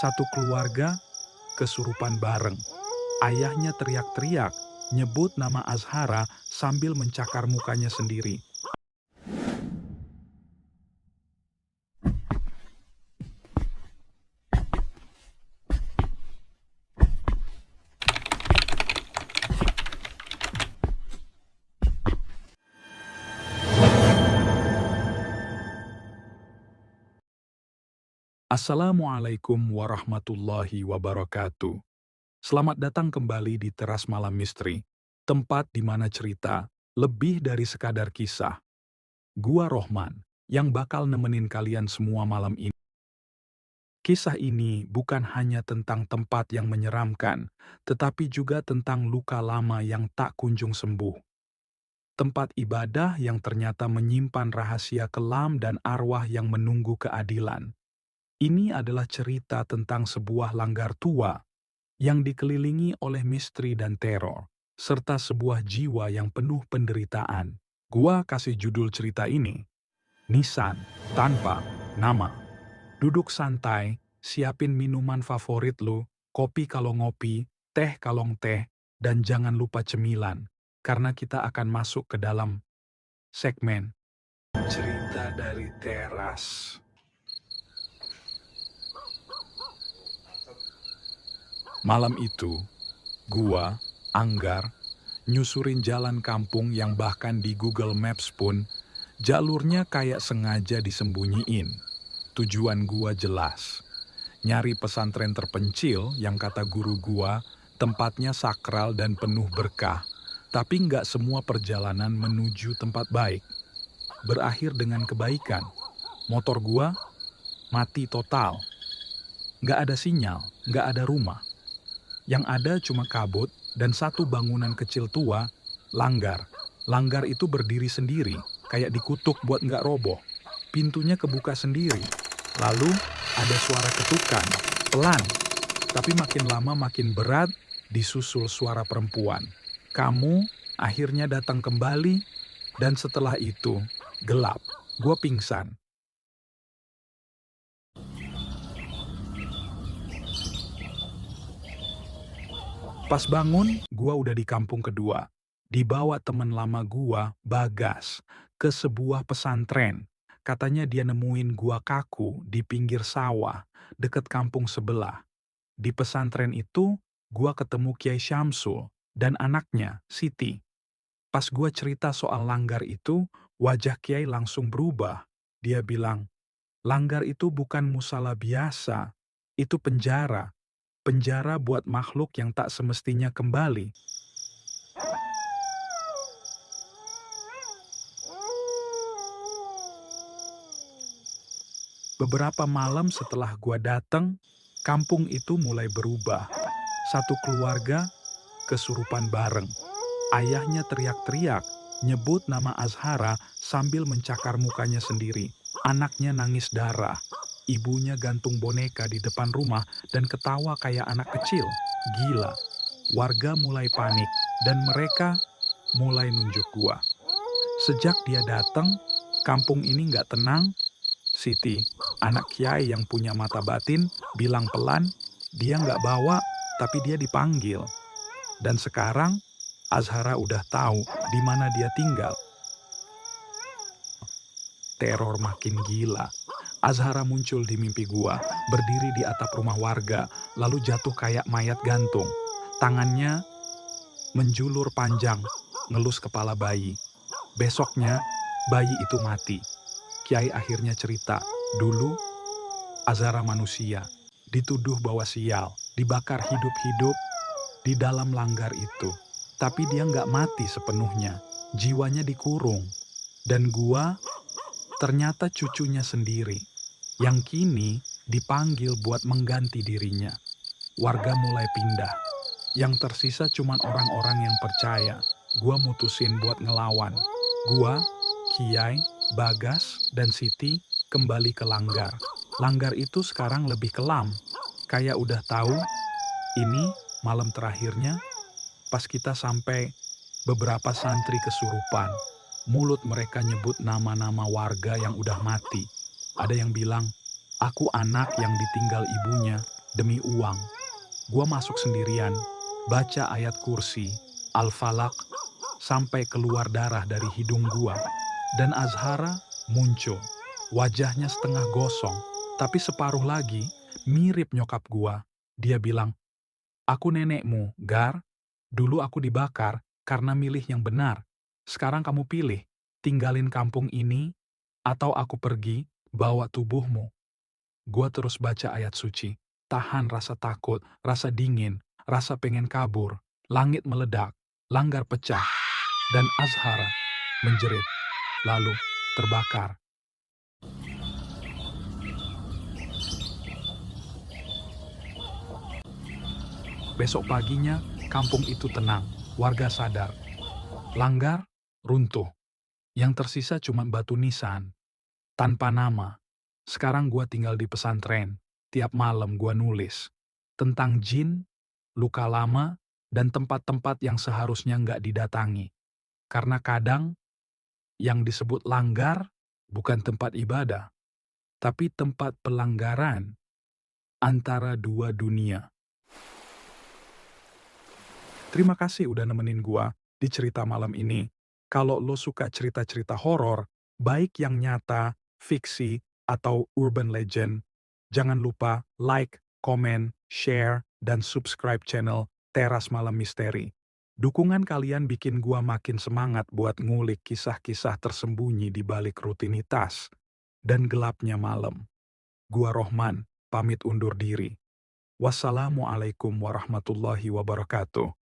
Satu keluarga kesurupan bareng. Ayahnya teriak-teriak, nyebut nama Azhara sambil mencakar mukanya sendiri. Assalamualaikum warahmatullahi wabarakatuh. Selamat datang kembali di Teras Malam Misteri, tempat di mana cerita lebih dari sekadar kisah. Gua Rohman, yang bakal nemenin kalian semua malam ini. Kisah ini bukan hanya tentang tempat yang menyeramkan, tetapi juga tentang luka lama yang tak kunjung sembuh. Tempat ibadah yang ternyata menyimpan rahasia kelam dan arwah yang menunggu keadilan. Ini adalah cerita tentang sebuah langgar tua yang dikelilingi oleh misteri dan teror, serta sebuah jiwa yang penuh penderitaan. Gua kasih judul cerita ini, Nisan Tanpa Nama. Duduk santai, siapin minuman favorit lu, kopi kalau ngopi, teh kalau teh, dan jangan lupa cemilan, karena kita akan masuk ke dalam segmen Cerita dari Teras. Malam itu, gua, Anggar, nyusurin jalan kampung yang bahkan di Google Maps pun jalurnya kayak sengaja disembunyiin. Tujuan gua jelas, nyari pesantren terpencil yang kata guru gua tempatnya sakral dan penuh berkah. Tapi nggak semua perjalanan menuju tempat baik berakhir dengan kebaikan. Motor gua mati total. Nggak ada sinyal, nggak ada rumah. Yang ada cuma kabut dan satu bangunan kecil tua, langgar. Langgar itu berdiri sendiri, kayak dikutuk buat nggak roboh. Pintunya kebuka sendiri. Lalu ada suara ketukan, pelan. Tapi makin lama makin berat, disusul suara perempuan. Kamu akhirnya datang kembali, dan setelah itu, gelap. Gue pingsan. Pas bangun, gua udah di kampung kedua. Dibawa temen lama gua, Bagas, ke sebuah pesantren. Katanya dia nemuin gua kaku di pinggir sawah, deket kampung sebelah. Di pesantren itu, gua ketemu Kiai Syamsul dan anaknya, Siti. Pas gua cerita soal langgar itu, wajah Kiai langsung berubah. Dia bilang, langgar itu bukan musala biasa, itu penjara. Penjara buat makhluk yang tak semestinya kembali. Beberapa malam setelah gua datang, kampung itu mulai berubah. Satu keluarga kesurupan bareng. Ayahnya teriak-teriak, nyebut nama Azhara sambil mencakar mukanya sendiri. Anaknya nangis darah. Ibunya gantung boneka di depan rumah dan ketawa kayak anak kecil. Gila. Warga mulai panik dan mereka mulai nunjuk gua. Sejak dia datang, kampung ini nggak tenang. Siti, anak kiai yang punya mata batin, bilang pelan, dia nggak bawa, tapi dia dipanggil. Dan sekarang, Azhara udah tahu di mana dia tinggal. Teror makin gila. Azhara muncul di mimpi gua, berdiri di atap rumah warga, lalu jatuh kayak mayat gantung. Tangannya menjulur panjang, ngelus kepala bayi. Besoknya, bayi itu mati. Kiai akhirnya cerita, dulu Azhara manusia, dituduh bawa sial, dibakar hidup-hidup di dalam langgar itu. Tapi dia nggak mati sepenuhnya, jiwanya dikurung. Dan gua ternyata cucunya sendiri, yang kini dipanggil buat mengganti dirinya. Warga mulai pindah. Yang tersisa cuman orang-orang yang percaya. Gua mutusin buat ngelawan. Gua, Kiai, Bagas, dan Siti kembali ke langgar. Langgar itu sekarang lebih kelam. Kayak udah tahu, ini malam terakhirnya. Pas kita sampai, beberapa santri kesurupan. Mulut mereka nyebut nama-nama warga yang udah mati. Ada yang bilang, aku anak yang ditinggal ibunya. Demi uang, gua masuk sendirian, baca ayat kursi, Al-Falaq, sampai keluar darah dari hidung gua. Dan Azhara muncul. Wajahnya setengah gosong, tapi separuh lagi mirip nyokap gua. Dia bilang, "Aku nenekmu, Gar. Dulu aku dibakar karena milih yang benar. Sekarang kamu pilih, tinggalin kampung ini, atau aku pergi bawa tubuhmu." Gua terus baca ayat suci, tahan rasa takut, rasa dingin, rasa pengen kabur. Langit meledak, langgar pecah, dan Azhara menjerit, lalu terbakar. Besok paginya, kampung itu tenang, warga sadar. Langgar runtuh. Yang tersisa cuma batu nisan, tanpa nama. Sekarang gua tinggal di pesantren. Tiap malam gua nulis tentang jin, luka lama, dan tempat-tempat yang seharusnya nggak didatangi. Karena kadang yang disebut langgar bukan tempat ibadah, tapi tempat pelanggaran antara dua dunia. Terima kasih udah nemenin gua di cerita malam ini. Kalau lo suka cerita-cerita horor, baik yang nyata, fiksi, atau urban legend, jangan lupa like, komen, share, dan subscribe channel Teras Malam Misteri. Dukungan kalian bikin gua makin semangat buat ngulik kisah-kisah tersembunyi di balik rutinitas dan gelapnya malam. Gua Rohman, pamit undur diri. Wassalamualaikum warahmatullahi wabarakatuh.